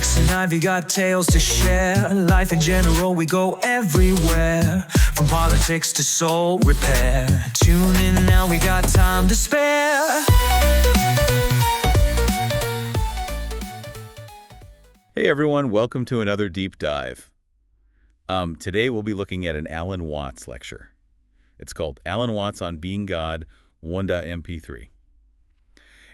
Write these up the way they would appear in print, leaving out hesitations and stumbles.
Politics and Ivy got tales to share. Life in general, we go everywhere. From politics to soul repair. Tune in now, we got time to spare. Hey everyone, welcome to another deep dive. Today we'll be looking at an Alan Watts lecture. It's called Alan Watts on Being God 1.mp3.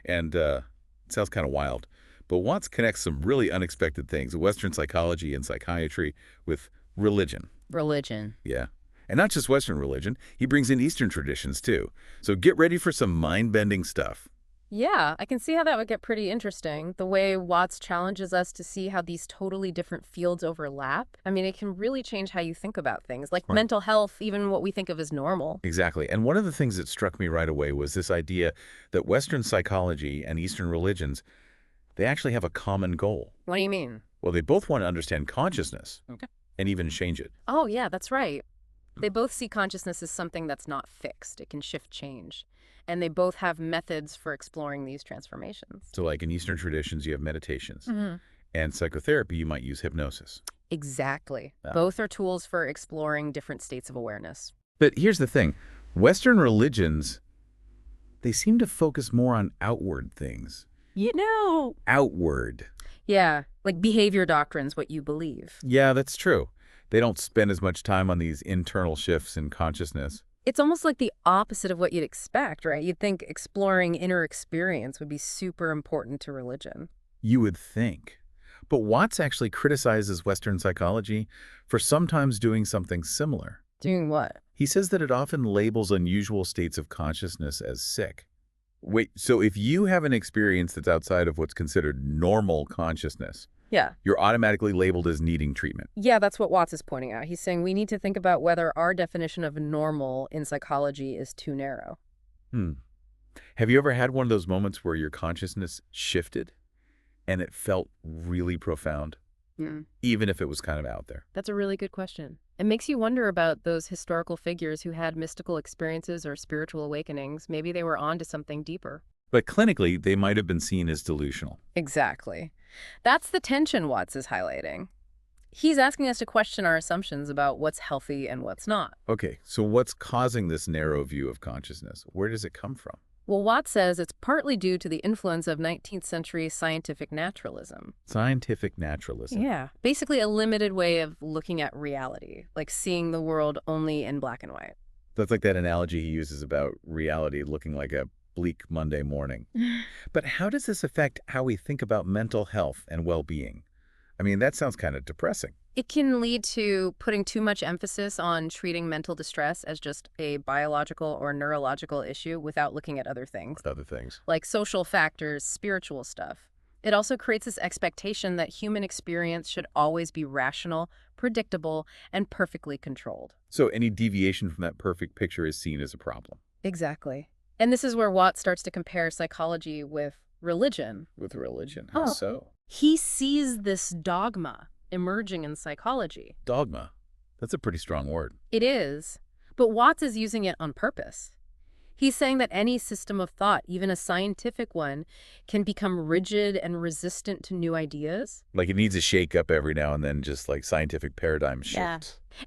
And it sounds kind of wild, but Watts connects some really unexpected things, Western psychology and psychiatry, with religion. Religion. Yeah. And not just Western religion, he brings in Eastern traditions too. So get ready for some mind-bending stuff. Yeah, I can see how that would get pretty interesting. The way Watts challenges us to see how these totally different fields overlap. I mean, it can really change how you think about things, like Right. mental health, even what we think of as normal. Exactly. And one of the things that struck me right away was this idea that Western psychology and Eastern religions, they actually have a common goal. What do you mean? Well, they both want to understand consciousness Okay. and even change it. Oh, yeah, that's right. They both see consciousness as something that's not fixed. It can shift change. And they both have methods for exploring these transformations. So like in Eastern traditions, you have meditations. Mm-hmm. And psychotherapy, you might use hypnosis. Exactly. Yeah. Both are tools for exploring different states of awareness. But here's the thing. Western religions, they seem to focus more on outward things. Outward. Yeah, like behavior doctrine's what you believe. Yeah, that's true. They don't spend as much time on these internal shifts in consciousness. It's almost like the opposite of what you'd expect, right? You'd think exploring inner experience would be super important to religion. You would think. But Watts actually criticizes Western psychology for sometimes doing something similar. Doing what? He says that it often labels unusual states of consciousness as sick. Wait, so if you have an experience that's outside of what's considered normal consciousness, Yeah. you're automatically labeled as needing treatment. Yeah, that's what Watts is pointing out. He's saying we need to think about whether our definition of normal in psychology is too narrow. Have you ever had one of those moments where your consciousness shifted and it felt really profound, even if it was kind of out there? That's a really good question. It makes you wonder about those historical figures who had mystical experiences or spiritual awakenings. Maybe they were onto something deeper. But clinically, they might have been seen as delusional. Exactly. That's the tension Watts is highlighting. He's asking us to question our assumptions about what's healthy and what's not. Okay, so what's causing this narrow view of consciousness? Where does it come from? Well, Watts says it's partly due to the influence of 19th century scientific naturalism. Scientific naturalism. Yeah. Basically a limited way of looking at reality, like seeing the world only in black and white. That's like that analogy he uses about reality looking like a bleak Monday morning. But how does this affect how we think about mental health and well-being? I mean, that sounds kind of depressing. It can lead to putting too much emphasis on treating mental distress as just a biological or neurological issue without looking at other things, Other things. like social factors, spiritual stuff. It also creates this expectation that human experience should always be rational, predictable, and perfectly controlled. So any deviation from that perfect picture is seen as a problem. Exactly. And this is where Watts starts to compare psychology with religion. With religion, how Oh. so? He sees this dogma emerging in psychology. Dogma. That's a pretty strong word. It is, but Watts is using it on purpose. He's saying that any system of thought, even a scientific one, can become rigid and resistant to new ideas. Like it needs a shake up every now and then, just like scientific paradigm shift. Yeah.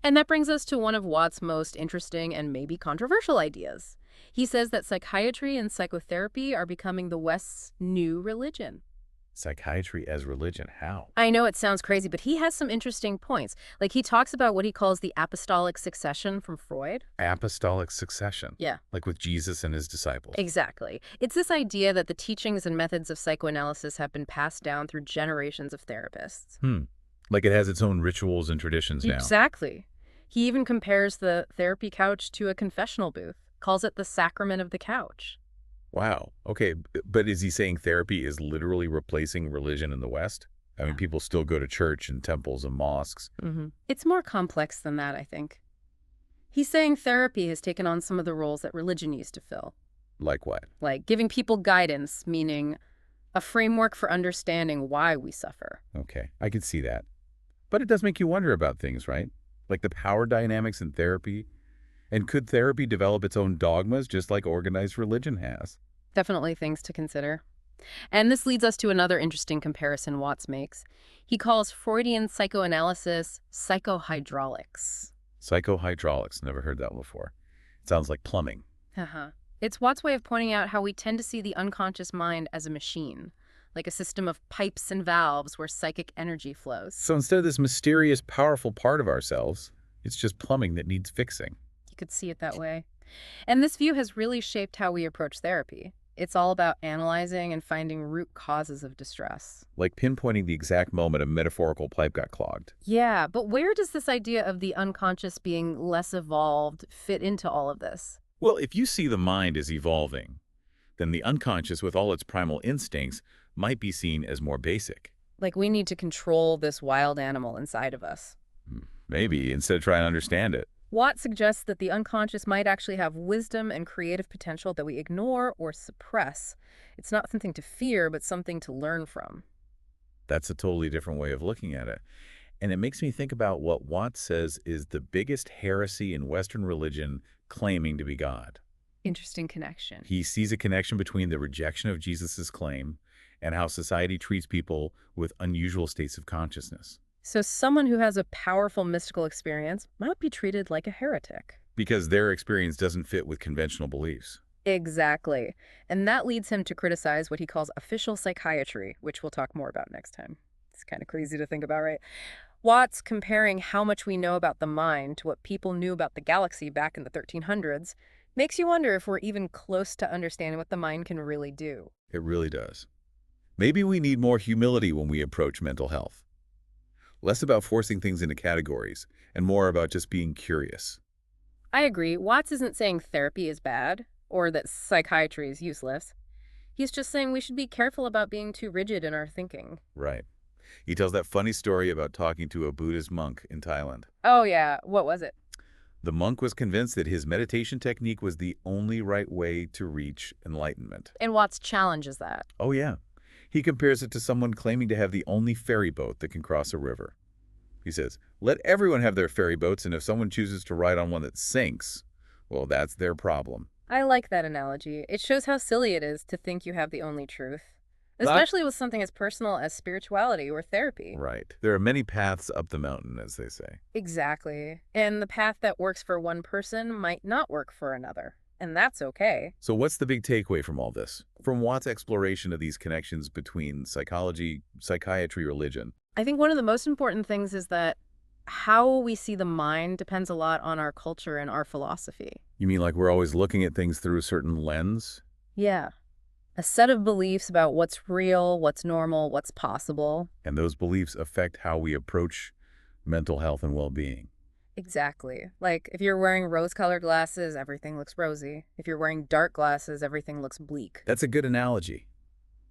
And that brings us to one of Watts' most interesting and maybe controversial ideas. He says that psychiatry and psychotherapy are becoming the West's new religion. Psychiatry as religion, how? I know it sounds crazy, but he has some interesting points. Like he talks about what he calls the apostolic succession from Freud. Apostolic succession. Yeah. Like with Jesus and his disciples. Exactly. It's this idea that the teachings and methods of psychoanalysis have been passed down through generations of therapists. Like it has its own rituals and traditions now. Exactly. He even compares the therapy couch to a confessional booth, calls it the sacrament of the couch. Wow. Okay. But is he saying therapy is literally replacing religion in the West? I mean, people still go to church and temples and mosques. It's more complex than that, I think. He's saying therapy has taken on some of the roles that religion used to fill. Like what? Like giving people guidance, meaning a framework for understanding why we suffer. Okay. I can see that. But it does make you wonder about things, right? Like the power dynamics in therapy. And could therapy develop its own dogmas just like organized religion has? Definitely things to consider. And this leads us to another interesting comparison Watts makes. He calls Freudian psychoanalysis psychohydraulics. Psychohydraulics, never heard that before. It sounds like plumbing. Uh-huh. It's Watts' way of pointing out how we tend to see the unconscious mind as a machine, like a system of pipes and valves where psychic energy flows. So instead of this mysterious, powerful part of ourselves, it's just plumbing that needs fixing. You could see it that way. And this view has really shaped how we approach therapy. It's all about analyzing and finding root causes of distress. Like pinpointing the exact moment a metaphorical pipe got clogged. Yeah, but where does this idea of the unconscious being less evolved fit into all of this? Well, if you see the mind as evolving, then the unconscious, with all its primal instincts, might be seen as more basic. Like we need to control this wild animal inside of us. Maybe, instead of trying to understand it. Watt suggests that the unconscious might actually have wisdom and creative potential that we ignore or suppress. It's not something to fear, but something to learn from. That's a totally different way of looking at it. And it makes me think about what Watts says is the biggest heresy in Western religion claiming to be God. Interesting connection. He sees a connection between the rejection of Jesus' claim and how society treats people with unusual states of consciousness. So someone who has a powerful mystical experience might be treated like a heretic. Because their experience doesn't fit with conventional beliefs. Exactly. And that leads him to criticize what he calls official psychiatry, which we'll talk more about next time. It's kind of crazy to think about, right? Watts comparing how much we know about the mind to what people knew about the galaxy back in the 1300s makes you wonder if we're even close to understanding what the mind can really do. It really does. Maybe we need more humility when we approach mental health. Less about forcing things into categories and more about just being curious. I agree. Watts isn't saying therapy is bad or that psychiatry is useless. He's just saying we should be careful about being too rigid in our thinking. Right. He tells that funny story about talking to a Buddhist monk in Thailand. Oh, yeah. What was it? The monk was convinced that his meditation technique was the only right way to reach enlightenment. And Watts challenges that. Oh, yeah. He compares it to someone claiming to have the only ferry boat that can cross a river. He says, let everyone have their ferry boats, and if someone chooses to ride on one that sinks, well, that's their problem. I like that analogy. It shows how silly it is to think you have the only truth, especially with something as personal as spirituality or therapy. Right. There are many paths up the mountain, as they say. Exactly. And the path that works for one person might not work for another. And that's okay. So what's the big takeaway from all this? From Watt's exploration of these connections between psychology, psychiatry, religion? I think one of the most important things is that how we see the mind depends a lot on our culture and our philosophy. You mean like we're always looking at things through a certain lens? Yeah. A set of beliefs about what's real, what's normal, what's possible. And those beliefs affect how we approach mental health and well-being. Exactly. Like, if you're wearing rose-colored glasses, everything looks rosy. If you're wearing dark glasses, everything looks bleak. That's a good analogy.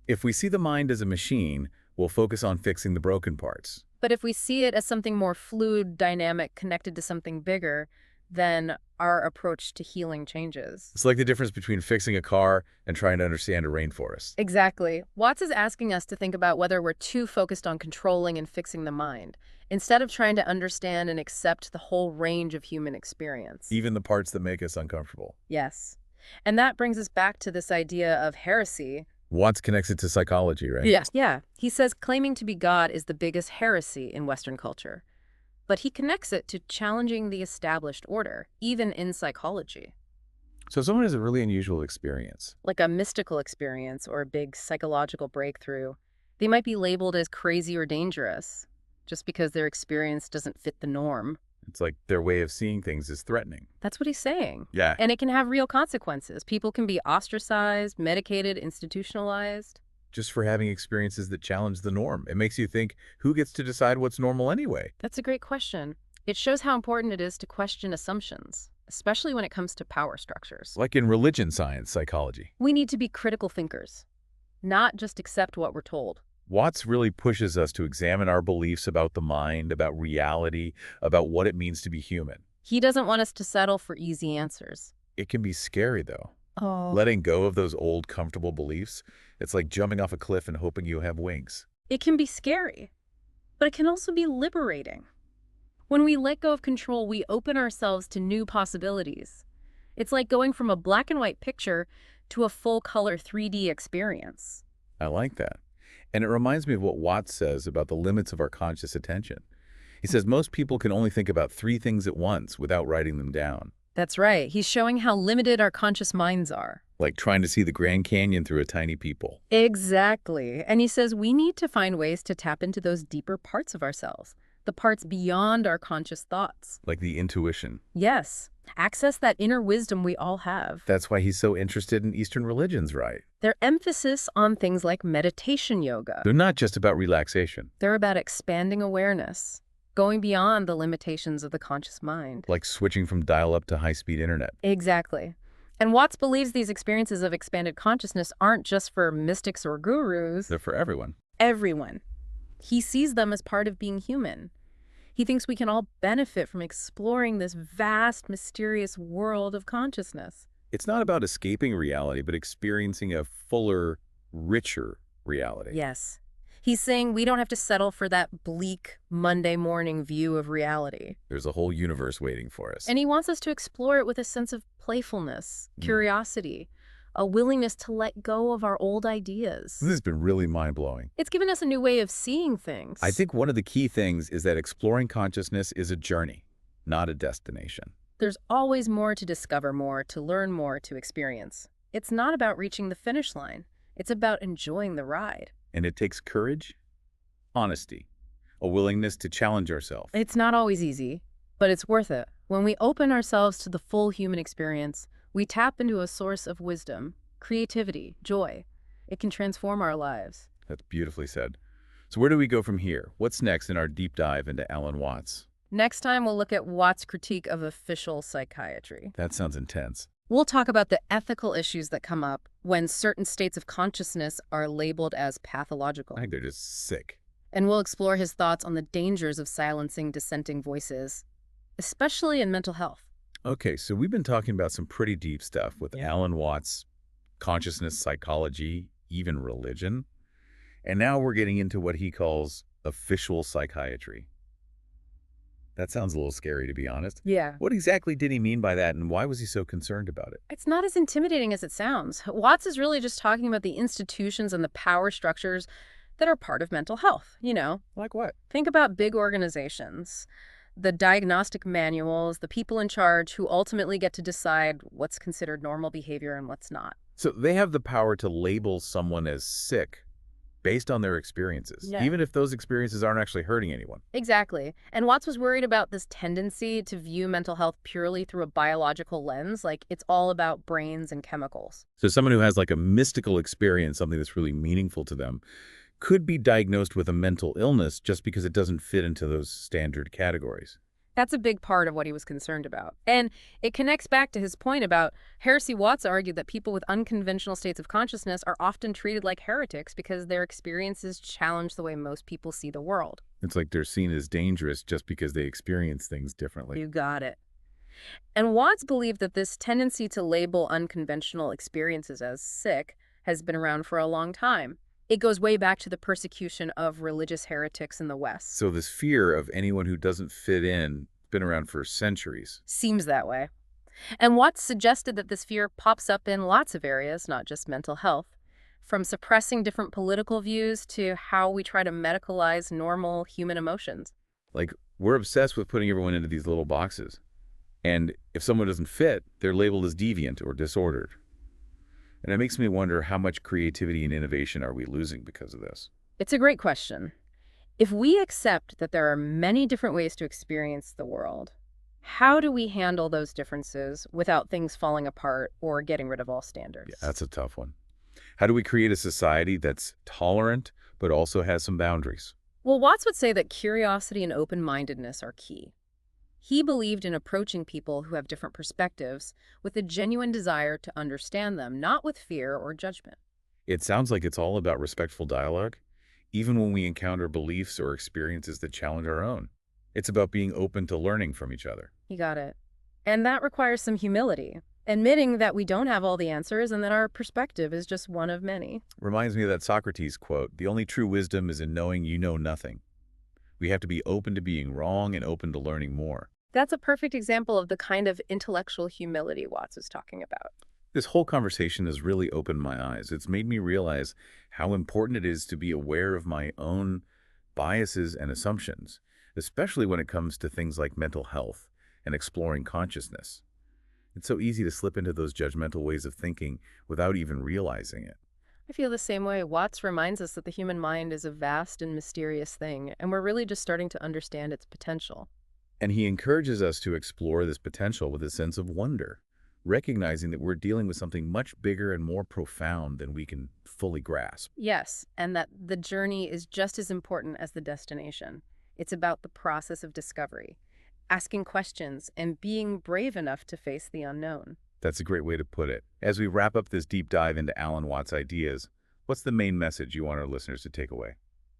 If we see the mind as a machine, we'll focus on fixing the broken parts. But if we see it as something more fluid, dynamic, connected to something bigger, then our approach to healing changes. It's like the difference between fixing a car and trying to understand a rainforest. Exactly. Watts is asking us to think about whether we're too focused on controlling and fixing the mind, instead of trying to understand and accept the whole range of human experience. Even the parts that make us uncomfortable. Yes. And that brings us back to this idea of heresy. Watts connects it to psychology, right? Yes. Yeah. He says claiming to be God is the biggest heresy in Western culture. But he connects it to challenging the established order, even in psychology. So someone has a really unusual experience. Like a mystical experience or a big psychological breakthrough. They might be labeled as crazy or dangerous, just because their experience doesn't fit the norm. It's like their way of seeing things is threatening. That's what he's saying. Yeah. And it can have real consequences. People can be ostracized, medicated, institutionalized. Just for having experiences that challenge the norm. It makes you think, who gets to decide what's normal anyway? That's a great question. It shows how important it is to question assumptions, especially when it comes to power structures. Like in religion science, psychology. We need to be critical thinkers, not just accept what we're told. Watts really pushes us to examine our beliefs about the mind, about reality, about what it means to be human. He doesn't want us to settle for easy answers. It can be scary, though. Oh. Letting go of those old, comfortable beliefs, it's like jumping off a cliff and hoping you have wings. It can be scary, but it can also be liberating. When we let go of control, we open ourselves to new possibilities. It's like going from a black and white picture to a full-color 3D experience. I like that. And it reminds me of what Watts says about the limits of our conscious attention. He says most people can only think about 3 things at once without writing them down, That's right. He's showing how limited our conscious minds are. like trying to see the Grand Canyon through a tiny peephole. Exactly. And he says we need to find ways to tap into those deeper parts of ourselves, the parts beyond our conscious thoughts. Like the intuition. Yes, access that inner wisdom we all have. That's why he's so interested in Eastern religions, right? Their emphasis on things like meditation yoga. They're not just about relaxation, They're about expanding awareness, going beyond the limitations of the conscious mind. like switching from dial-up to high-speed internet. Exactly. And Watts believes these experiences of expanded consciousness aren't just for mystics or gurus. They're for everyone. Everyone. He sees them as part of being human. He thinks we can all benefit from exploring this vast, mysterious world of consciousness. It's not about escaping reality, but experiencing a fuller, richer reality. Yes. He's saying we don't have to settle for that bleak, Monday morning view of reality. There's a whole universe waiting for us. And he wants us to explore it with a sense of playfulness, curiosity, a willingness to let go of our old ideas. This has been really mind-blowing. It's given us a new way of seeing things. I think one of the key things is that exploring consciousness is a journey, not a destination. There's always more to discover, more to learn, more to experience. It's not about reaching the finish line. It's about enjoying the ride. And it takes courage, honesty, a willingness to challenge ourselves. It's not always easy, but it's worth it. When we open ourselves to the full human experience, we tap into a source of wisdom, creativity, joy. It can transform our lives. That's beautifully said. So where do we go from here? What's next in our deep dive into Alan Watts? Next time, we'll look at Watts' critique of official psychiatry. That sounds intense. We'll talk about the ethical issues that come up when certain states of consciousness are labeled as pathological. I think they're just sick. And we'll explore his thoughts on the dangers of silencing dissenting voices, especially in mental health. Okay, so we've been talking about some pretty deep stuff with Alan Watts, consciousness, psychology, even religion. And now we're getting into what he calls official psychiatry. That sounds a little scary, to be honest. Yeah. What exactly did he mean by that, and why was he so concerned about it? It's not as intimidating as it sounds. Watts is really just talking about the institutions and the power structures that are part of mental health, Like what? Think about big organizations, the diagnostic manuals, the people in charge who ultimately get to decide what's considered normal behavior and what's not. So they have the power to label someone as sick based on their experiences, Yeah. even if those experiences aren't actually hurting anyone. Exactly. And Watts was worried about this tendency to view mental health purely through a biological lens, like it's all about brains and chemicals. So someone who has like a mystical experience, something that's really meaningful to them, could be diagnosed with a mental illness just because it doesn't fit into those standard categories. That's a big part of what he was concerned about. And it connects back to his point about Heresy. Watts argued that people with unconventional states of consciousness are often treated like heretics because their experiences challenge the way most people see the world. It's like they're seen as dangerous just because they experience things differently. You got it. And Watts believed that this tendency to label unconventional experiences as sick has been around for a long time. It goes way back to the persecution of religious heretics in the West. So this fear of anyone who doesn't fit in has been around for centuries. Seems that way. And Watts suggested that this fear pops up in lots of areas, not just mental health, from suppressing different political views to how we try to medicalize normal human emotions. Like, we're obsessed with putting everyone into these little boxes. And if someone doesn't fit, they're labeled as deviant or disordered. And it makes me wonder how much creativity and innovation are we losing because of this? It's a great question. If we accept that there are many different ways to experience the world, how do we handle those differences without things falling apart or getting rid of all standards? Yeah, that's a tough one. How do we create a society that's tolerant but also has some boundaries? Well, Watts would say that curiosity and open-mindedness are key. He believed in approaching people who have different perspectives with a genuine desire to understand them, not with fear or judgment. It sounds like it's all about respectful dialogue, even when we encounter beliefs or experiences that challenge our own. It's about being open to learning from each other. You got it. And that requires some humility, admitting that we don't have all the answers and that our perspective is just one of many. Reminds me of that Socrates quote, "The only true wisdom is in knowing you know nothing." We have to be open to being wrong and open to learning more. That's a perfect example of the kind of intellectual humility Watts was talking about. This whole conversation has really opened my eyes. It's made me realize how important it is to be aware of my own biases and assumptions, especially when it comes to things like mental health and exploring consciousness. It's so easy to slip into those judgmental ways of thinking without even realizing it. I feel the same way. Watts reminds us that the human mind is a vast and mysterious thing, and we're really just starting to understand its potential. And he encourages us to explore this potential with a sense of wonder, recognizing that we're dealing with something much bigger and more profound than we can fully grasp. Yes, and that the journey is just as important as the destination. It's about the process of discovery, asking questions, and being brave enough to face the unknown. That's a great way to put it. As we wrap up this deep dive into Alan Watts' ideas, what's the main message you want our listeners to take away?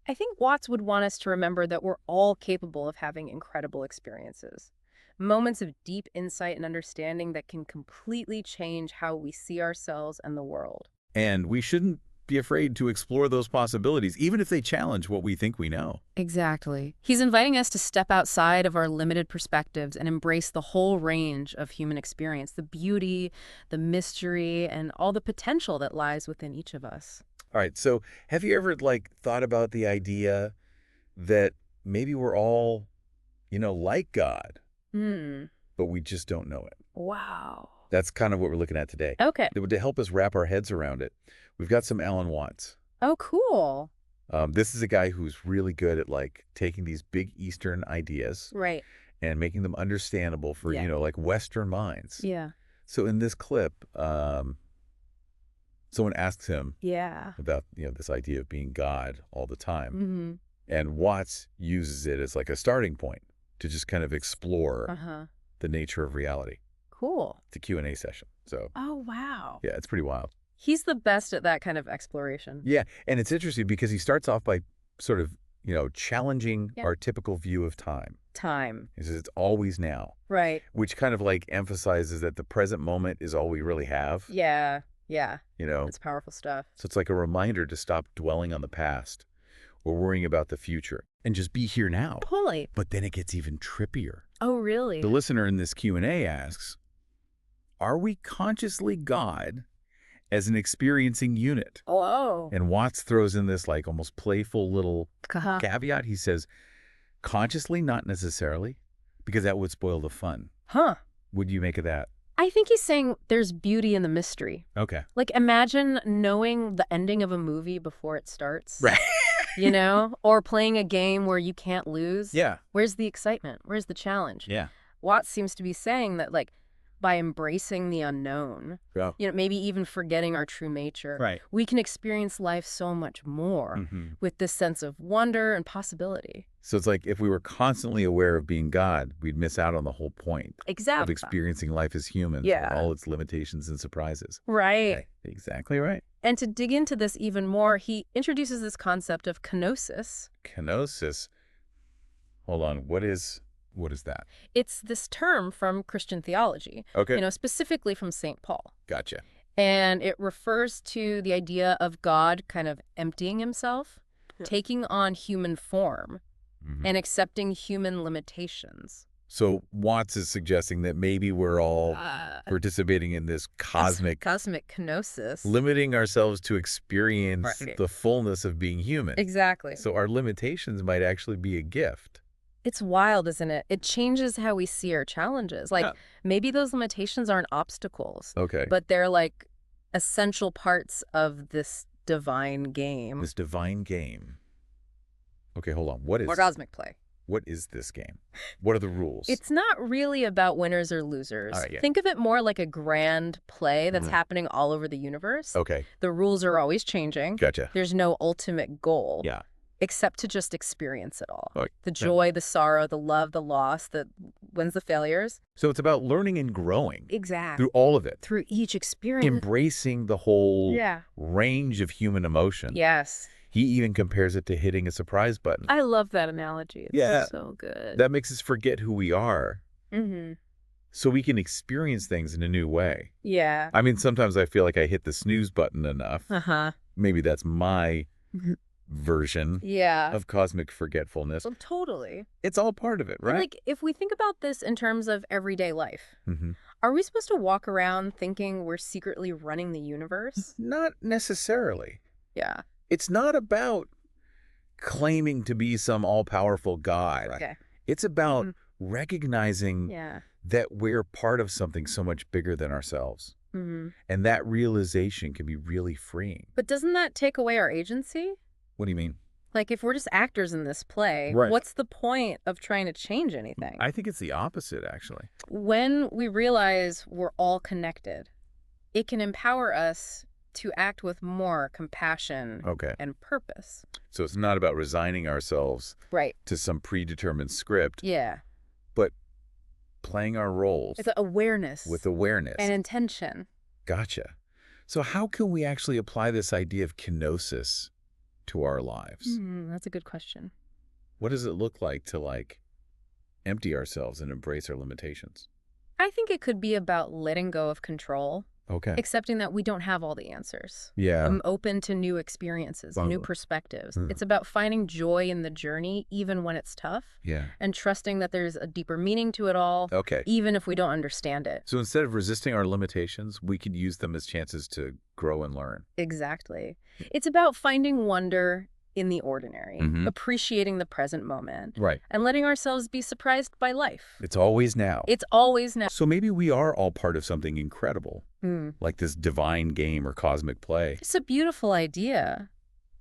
I think Watts would want us to remember that we're all capable of having incredible experiences. Moments of deep insight and understanding that can completely change how we see ourselves and the world. And we shouldn't be afraid to explore those possibilities, even if they challenge what we think we know. Exactly. He's inviting us to step outside of our limited perspectives and embrace the whole range of human experience, the beauty, the mystery, and all the potential that lies within each of us. All right, so have you ever, thought about the idea that maybe we're all, like God, but we just don't know it? Wow. That's kind of what we're looking at today. Okay. To help us wrap our heads around it, we've got some Alan Watts. Oh, cool. This is a guy who's really good at taking these big Eastern ideas Right. and making them understandable for, Yeah. Western minds. Yeah. So in this clip, someone asks him Yeah. about, this idea of being God all the time. Mm-hmm. And Watts uses it as a starting point to just kind of explore Uh-huh. the nature of reality. Cool. It's a Q&A session. So, Oh, wow. yeah, it's pretty wild. He's the best at that kind of exploration. Yeah, and it's interesting because he starts off by sort of, challenging Yeah. our typical view of time. Time. He says it's always now, Right. which kind of emphasizes that the present moment is all we really have, Yeah. Yeah. you know? It's powerful stuff. So it's like a reminder to stop dwelling on the past or worrying about the future and just be here now. Totally. But then it gets even trippier. Oh, really? The listener in this Q&A asks, are we consciously God as an experiencing unit? Oh. And Watts throws in this almost playful little Uh-huh. caveat. He says, consciously, not necessarily, because that would spoil the fun. Huh. Would you make of that? I think he's saying there's beauty in the mystery. Okay. Imagine knowing the ending of a movie before it starts. Right. Or playing a game where you can't lose. Yeah. Where's the excitement? Where's the challenge? Yeah. Watts seems to be saying that, by embracing the unknown, Yeah. maybe even forgetting our true nature, Right. we can experience life so much more with this sense of wonder and possibility. So it's if we were constantly aware of being God, we'd miss out on the whole point of Exactly. experiencing life as humans Yeah. with all its limitations and surprises. Right. Okay. Exactly right. And to dig into this even more, he introduces this concept of kenosis. Kenosis. Hold on. What is that? It's this term from Christian theology, Okay. specifically from St. Paul. Gotcha. And it refers to the idea of God kind of emptying himself, taking on human form, and accepting human limitations. So Watts is suggesting that maybe we're all participating in this cosmic kenosis. limiting ourselves to experience Right. the fullness of being human. Exactly. So our limitations might actually be a gift. It's wild, isn't it? It changes how we see our challenges. Maybe those limitations aren't obstacles, Okay. but they're essential parts of this divine game. This divine game. Okay, hold on. What Orgasmic play. What is this game? What are the rules? It's not really about winners or losers. All right, yeah. Think of it more like a grand play that's happening all over the universe. Okay. The rules are always changing. Gotcha. There's no ultimate goal. Yeah. Except to just experience it all. Okay. The joy, the sorrow, the love, the loss, the wins, the failures. So it's about learning and growing Exactly. through all of it. Through each experience. Embracing the whole Yeah. range of human emotion. Yes. He even compares it to hitting a surprise button. I love that analogy. It's Yeah. so good. That makes us forget who we are so we can experience things in a new way. Yeah. I mean, sometimes I feel like I hit the snooze button enough. Uh-huh. Maybe that's my version Yeah. of cosmic forgetfulness. Well, totally. It's all part of it, And, right? like, if we think about this in terms of everyday life, Mm-hmm. are we supposed to walk around thinking we're secretly running the universe? Not necessarily. Yeah. It's not about claiming to be some all-powerful God. Okay. It's about Mhm. recognizing Yeah. that we're part of something so much bigger than ourselves. Hmm. And that realization can be really freeing. But doesn't that take away our agency? What do you mean? Like, if we're just actors in this play, Right. what's the point of trying to change anything? I think it's the opposite, actually. When we realize we're all connected, it can empower us to act with more compassion Okay. and purpose. So it's not about resigning ourselves Right. to some predetermined script, Yeah. but playing our roles It's awareness with awareness. and intention. Gotcha. So how can we actually apply this idea of kenosis to our lives? That's a good question. What does it look like to, like, empty ourselves and embrace our limitations? I think it could be about letting go of control, Okay. accepting that we don't have all the answers. Yeah. I'm open to new experiences, new perspectives. Mm. It's about finding joy in the journey, even when it's tough, Yeah. and trusting that there's a deeper meaning to it all, Okay. even if we don't understand it. So instead of resisting our limitations, we could use them as chances to grow and learn. Exactly. It's about finding wonder in the ordinary, Mhm. appreciating the present moment, Right. and letting ourselves be surprised by life. It's always now. It's always now. So maybe we are all part of something incredible, Mm. like this divine game or cosmic play, It's a beautiful idea.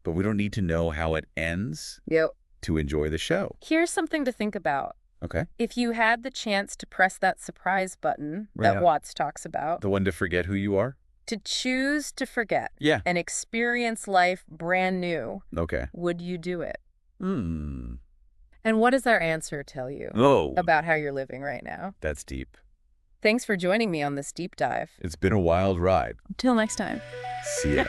but we don't need to know how it ends Yep. to enjoy the show. Here's something to think about. Okay. If you had the chance to press that surprise button Yeah. that Watts talks about, The one to forget who you are? to choose to forget Yeah. and experience life brand new, Okay. would you do it? Hmm. And what does our answer tell you Oh, about how you're living right now? that's deep. Thanks for joining me on this deep dive. It's been a wild ride. Until next time. See ya.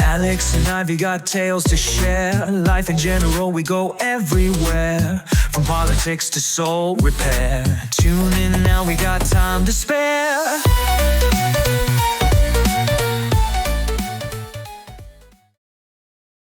Alex and Ivy got tales to share. Life in general, we go everywhere. From politics to soul repair. Tune in now, we got time to spare.